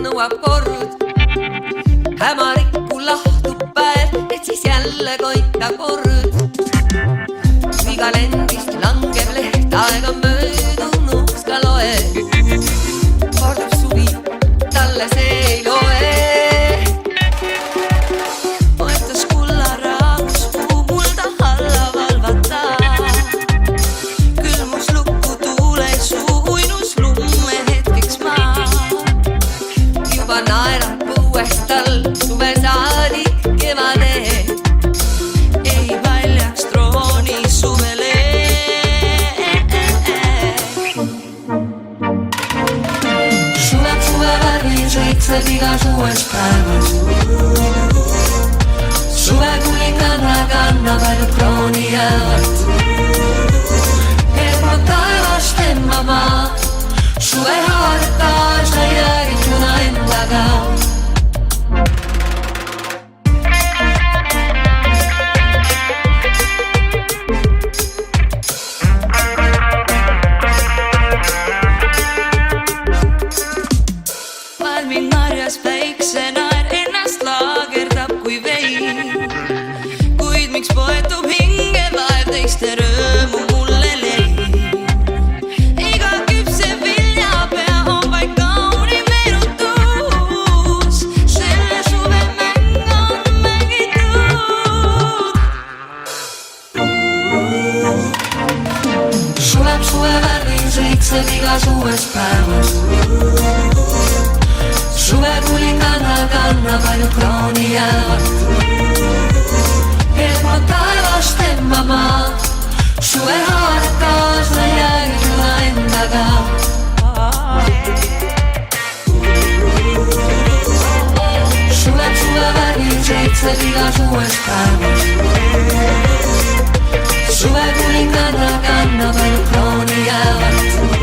nõuab kord. Hämarikku lahtub päev, et siis jälle koita kord. Kui kalendrist langeb leht, aega möödunuks ka loe. Kordub suvi, talle see ei loe. Mõetas kullaraagus puu mulda alla valvata. Külmus lukku tuules uinus lumme hetkeks maa. Juba naerab põuest tal suve saadik kevade. Ei valjaks trooni suvele. Sõitseb igas uues päevas. Suve kuninganna kannab ainult krooni jäävad. Kermab taevast temma maa. Suve haarab kaasa jäägituna endaga. Valmin marjas päikse naer ennast laagerdab kui vein. Kuid miks poetub hinge vaev teiste rõõmu mulle lein. Iga küpse viljapea on vaid kauni meenutus. Selle suve mäng on mängitud. Suleb suve värvin, sõitseb igas uues päevas. Suve kuninganna kannab ainult krooni jäävad. Kermab taevast temma maa. Suve haarab kaasa jäägituna endaga. Suleb suve värvin, sõitseb igas uues päevas. Suve kuninganna kannab ainult krooni jäävad.